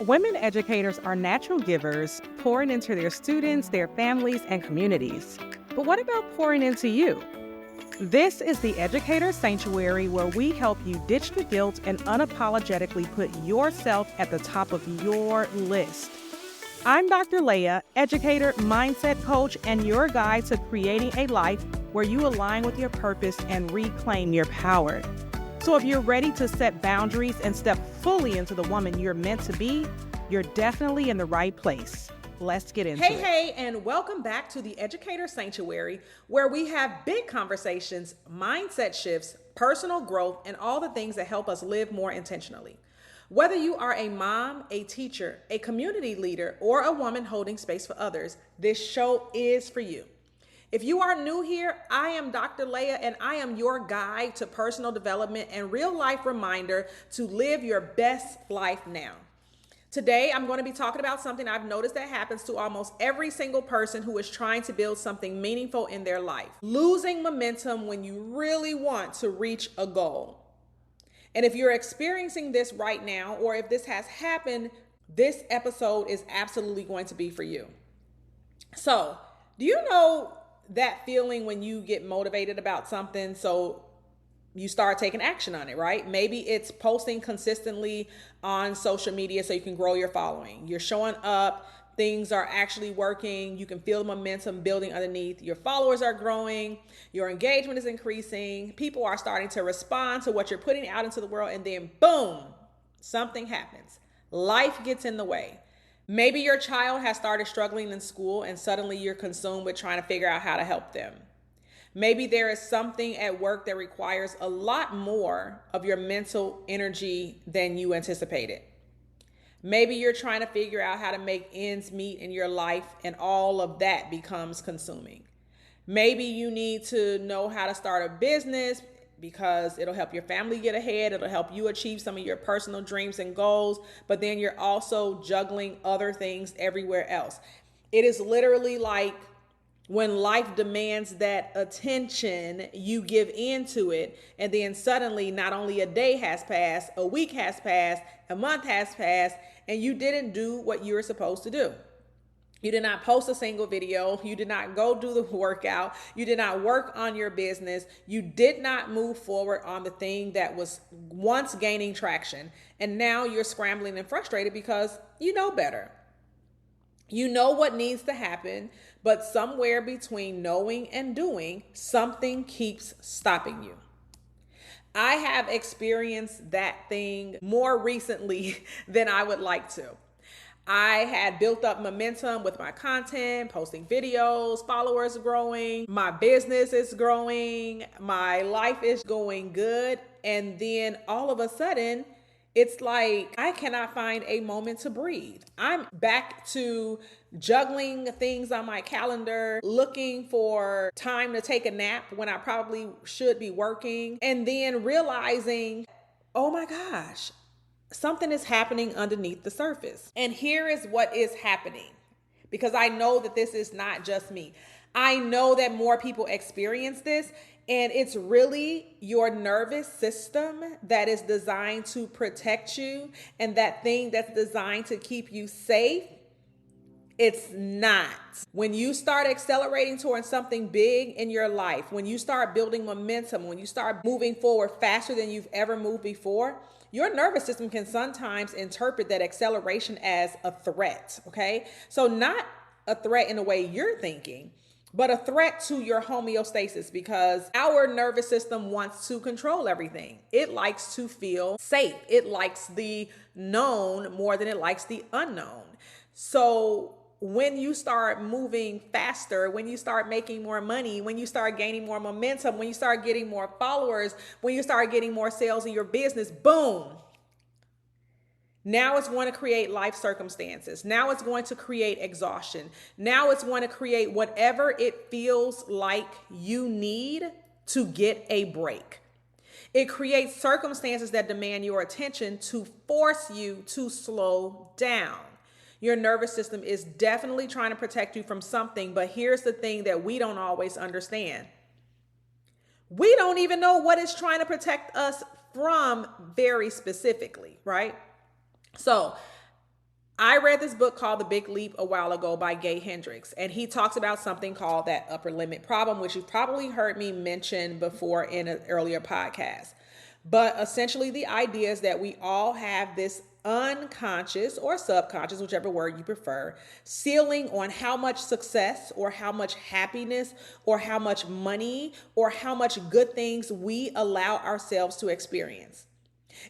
Women educators are natural givers, pouring into their students, their families, and communities. But what about pouring into you? This is the Educator Sanctuary, where we help you ditch the guilt and unapologetically put yourself at the top of your list. I'm Dr. Leah, educator, mindset coach, and your guide to creating a life where you align with your purpose and reclaim your power. So if you're ready to set boundaries and step fully into the woman you're meant to be, you're definitely in the right place. Let's get into it. Hey, and welcome back to the Educator Sanctuary, where we have big conversations, mindset shifts, personal growth, and all the things that help us live more intentionally. Whether you are a mom, a teacher, a community leader, or a woman holding space for others, this show is for you. If you are new here, I am Dr. Leah, and I am your guide to personal development and real life reminder to live your best life now. Today, I'm going to be talking about something I've noticed that happens to almost every single person who is trying to build something meaningful in their life. Losing momentum when you really want to reach a goal. And if you're experiencing this right now, or if this has happened, this episode is absolutely going to be for you. So, do you know that feeling when you get motivated about something, so you start taking action on it, right? Maybe it's posting consistently on social media so you can grow your following. You're showing up, things are actually working, you can feel the momentum building underneath, your followers are growing, your engagement is increasing, people are starting to respond to what you're putting out into the world, and then boom, something happens. Life gets in the way. Maybe your child has started struggling in school and suddenly you're consumed with trying to figure out how to help them. Maybe there is something at work that requires a lot more of your mental energy than you anticipated. Maybe you're trying to figure out how to make ends meet in your life, and all of that becomes consuming. Maybe you need to know how to start a business because it'll help your family get ahead. It'll help you achieve some of your personal dreams and goals, but then you're also juggling other things everywhere else. It is literally like when life demands that attention, you give in to it, and then suddenly not only a day has passed, a week has passed, a month has passed, and you didn't do what you were supposed to do. You did not post a single video. You did not go do the workout. You did not work on your business. You did not move forward on the thing that was once gaining traction. And now you're scrambling and frustrated because you know better. You know what needs to happen, but somewhere between knowing and doing, something keeps stopping you. I have experienced that thing more recently than I would like to. I had built up momentum with my content, posting videos, followers growing, my business is growing, my life is going good. And then all of a sudden, it's like I cannot find a moment to breathe. I'm back to juggling things on my calendar, looking for time to take a nap when I probably should be working, and then realizing, oh my gosh, something is happening underneath the surface. And here is what is happening, because I know that this is not just me. I know that more people experience this, and it's really your nervous system that is designed to protect you, and that thing that's designed to keep you safe. It's not. When you start accelerating towards something big in your life, when you start building momentum, when you start moving forward faster than you've ever moved before, your nervous system can sometimes interpret that acceleration as a threat, okay? So not a threat in the way you're thinking, but a threat to your homeostasis, because our nervous system wants to control everything. It likes to feel safe. It likes the known more than it likes the unknown. So when you start moving faster, when you start making more money, when you start gaining more momentum, when you start getting more followers, when you start getting more sales in your business, boom. Now it's going to create life circumstances. Now it's going to create exhaustion. Now it's going to create whatever it feels like you need to get a break. It creates circumstances that demand your attention to force you to slow down. Your nervous system is definitely trying to protect you from something, but here's the thing that we don't always understand. We don't even know what it's trying to protect us from very specifically, right? So I read this book called The Big Leap a while ago by Gay Hendricks, and he talks about something called that upper limit problem, which you've probably heard me mention before in an earlier podcast. But essentially the idea is that we all have this unconscious or subconscious, whichever word you prefer, ceiling on how much success or how much happiness or how much money or how much good things we allow ourselves to experience.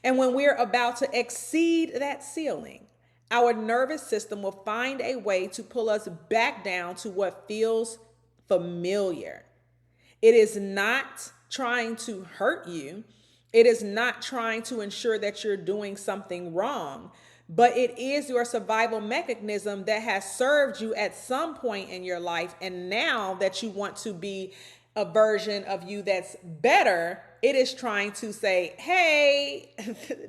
And when we're about to exceed that ceiling, our nervous system will find a way to pull us back down to what feels familiar. It is not trying to hurt you. It is not trying to ensure that you're doing something wrong, but it is your survival mechanism that has served you at some point in your life. And now that you want to be a version of you that's better, it is trying to say, hey,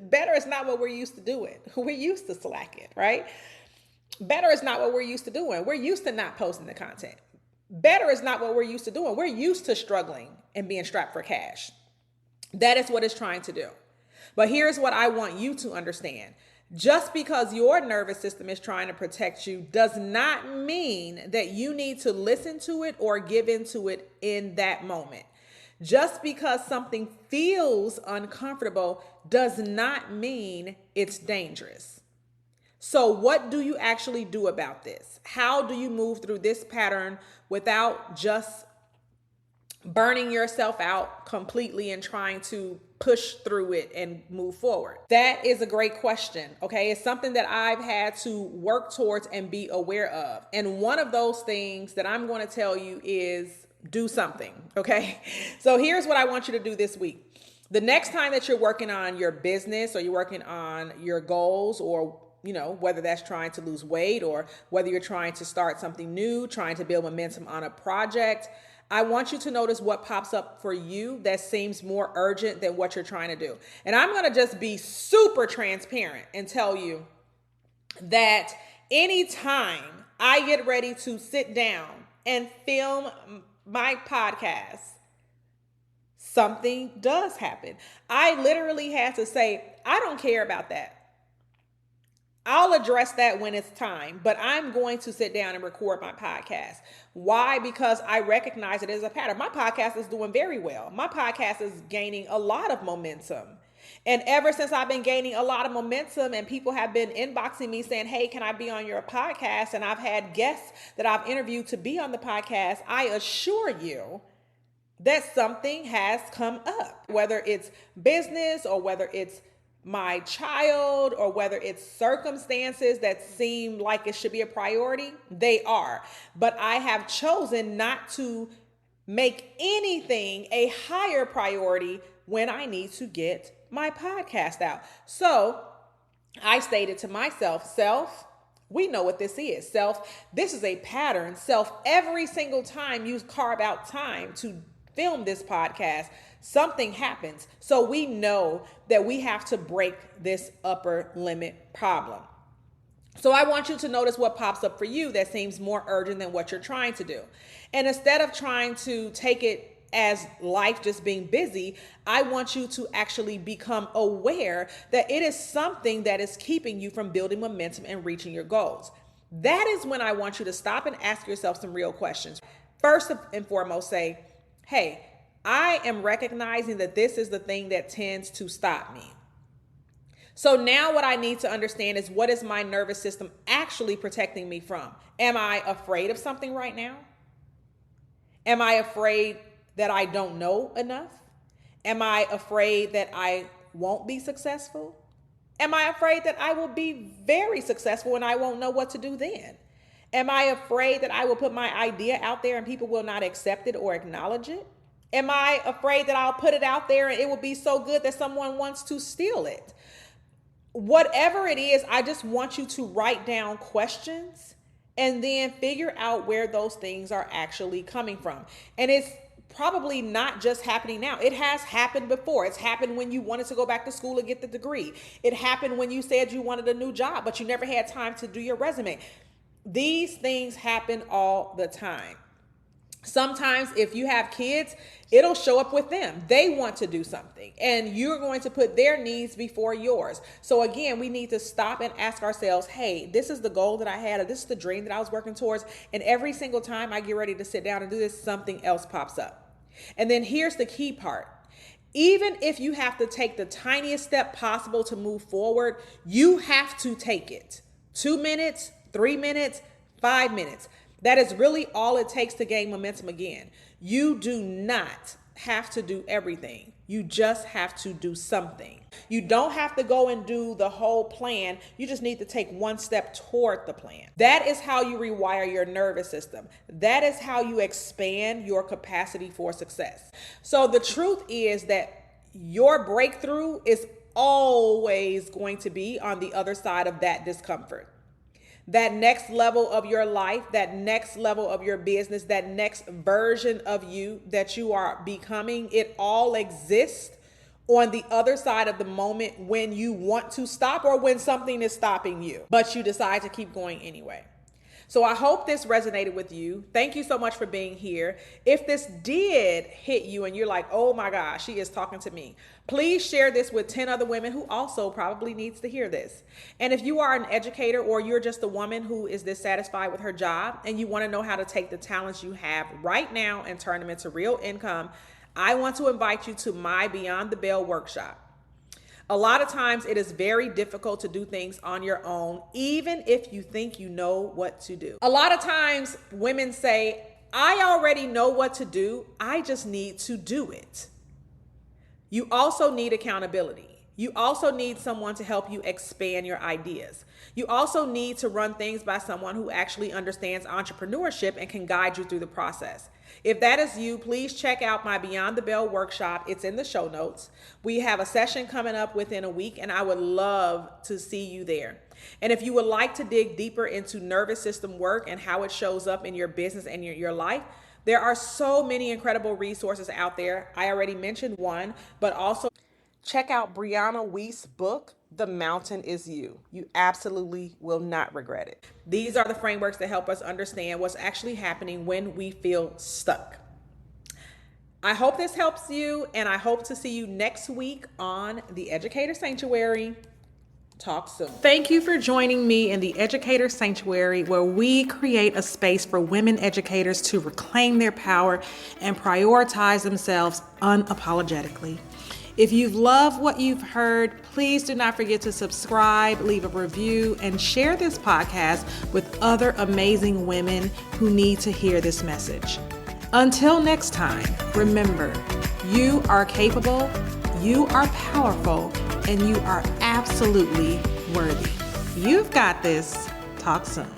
better is not what we're used to doing. We're used to slacking, right? Better is not what we're used to doing. We're used to not posting the content. Better is not what we're used to doing. We're used to struggling and being strapped for cash. That is what it's trying to do. But here's what I want you to understand. Just because your nervous system is trying to protect you does not mean that you need to listen to it or give into it in that moment. Just because something feels uncomfortable does not mean it's dangerous. So what do you actually do about this? How do you move through this pattern without just burning yourself out completely and trying to push through it and move forward? That is a great question. Okay. It's something that I've had to work towards and be aware of. And one of those things that I'm going to tell you is do something. Okay. So here's what I want you to do this week. The next time that you're working on your business or you're working on your goals, or whether that's trying to lose weight or whether you're trying to start something new, trying to build momentum on a project, I want you to notice what pops up for you that seems more urgent than what you're trying to do. And I'm going to just be super transparent and tell you that anytime I get ready to sit down and film my podcast, something does happen. I literally had to say, I don't care about that. I'll address that when it's time, but I'm going to sit down and record my podcast. Why? Because I recognize it as a pattern. My podcast is doing very well. My podcast is gaining a lot of momentum. And ever since I've been gaining a lot of momentum and people have been inboxing me saying, hey, can I be on your podcast? And I've had guests that I've interviewed to be on the podcast. I assure you that something has come up, whether it's business or whether it's my child or whether it's circumstances that seem like it should be a priority. They are. But I have chosen not to make anything a higher priority when I need to get my podcast out. So I stated to myself, self, we know what this is. Self, this is a pattern. Self, every single time you carve out time to film this podcast, something happens. So we know that we have to break this upper limit problem. So I want you to notice what pops up for you that seems more urgent than what you're trying to do. And instead of trying to take it as life just being busy, I want you to actually become aware that it is something that is keeping you from building momentum and reaching your goals. That is when I want you to stop and ask yourself some real questions. First and foremost, say, hey, I am recognizing that this is the thing that tends to stop me. So now what I need to understand is, what is my nervous system actually protecting me from? Am I afraid of something right now? Am I afraid that I don't know enough? Am I afraid that I won't be successful? Am I afraid that I will be very successful and I won't know what to do then? Am I afraid that I will put my idea out there and people will not accept it or acknowledge it? Am I afraid that I'll put it out there and it will be so good that someone wants to steal it? Whatever it is, I just want you to write down questions and then figure out where those things are actually coming from. And it's probably not just happening now. It has happened before. It's happened when you wanted to go back to school and get the degree. It happened when you said you wanted a new job, but you never had time to do your resume. These things happen all the time. Sometimes if you have kids, it'll show up with them. They want to do something and you're going to put their needs before yours. So again, we need to stop and ask ourselves, hey, this is the goal that I had, or this is the dream that I was working towards. And every single time I get ready to sit down and do this, something else pops up. And then here's the key part. Even if you have to take the tiniest step possible to move forward, you have to take it. 2 minutes, 3 minutes, 5 minutes. That is really all it takes to gain momentum again. You do not have to do everything. You just have to do something. You don't have to go and do the whole plan. You just need to take one step toward the plan. That is how you rewire your nervous system. That is how you expand your capacity for success. So the truth is that your breakthrough is always going to be on the other side of that discomfort. That next level of your life, that next level of your business, that next version of you that you are becoming, it all exists on the other side of the moment when you want to stop or when something is stopping you, but you decide to keep going anyway. So I hope this resonated with you. Thank you so much for being here. If this did hit you and you're like, oh my gosh, she is talking to me, please share this with 10 other women who also probably needs to hear this. And if you are an educator or you're just a woman who is dissatisfied with her job and you want to know how to take the talents you have right now and turn them into real income, I want to invite you to my Beyond the Bell workshop. A lot of times it is very difficult to do things on your own, even if you think you know what to do. A lot of times women say, I already know what to do. I just need to do it. You also need accountability. You also need someone to help you expand your ideas. You also need to run things by someone who actually understands entrepreneurship and can guide you through the process. If that is you, please check out my Beyond the Bell workshop. It's in the show notes. We have a session coming up within a week, and I would love to see you there. And if you would like to dig deeper into nervous system work and how it shows up in your business and your life, there are so many incredible resources out there. I already mentioned one, but also check out Brianna Wiest's book, The Mountain Is You. You absolutely will not regret it. These are the frameworks that help us understand what's actually happening when we feel stuck. I hope this helps you, and I hope to see you next week on The Educator Sanctuary. Talk soon. Thank you for joining me in the Educator Sanctuary, where we create a space for women educators to reclaim their power and prioritize themselves unapologetically. If you've loved what you've heard, please do not forget to subscribe, leave a review, and share this podcast with other amazing women who need to hear this message. Until next time, remember, you are capable, you are powerful, and you are absolutely worthy. You've got this. Talk soon.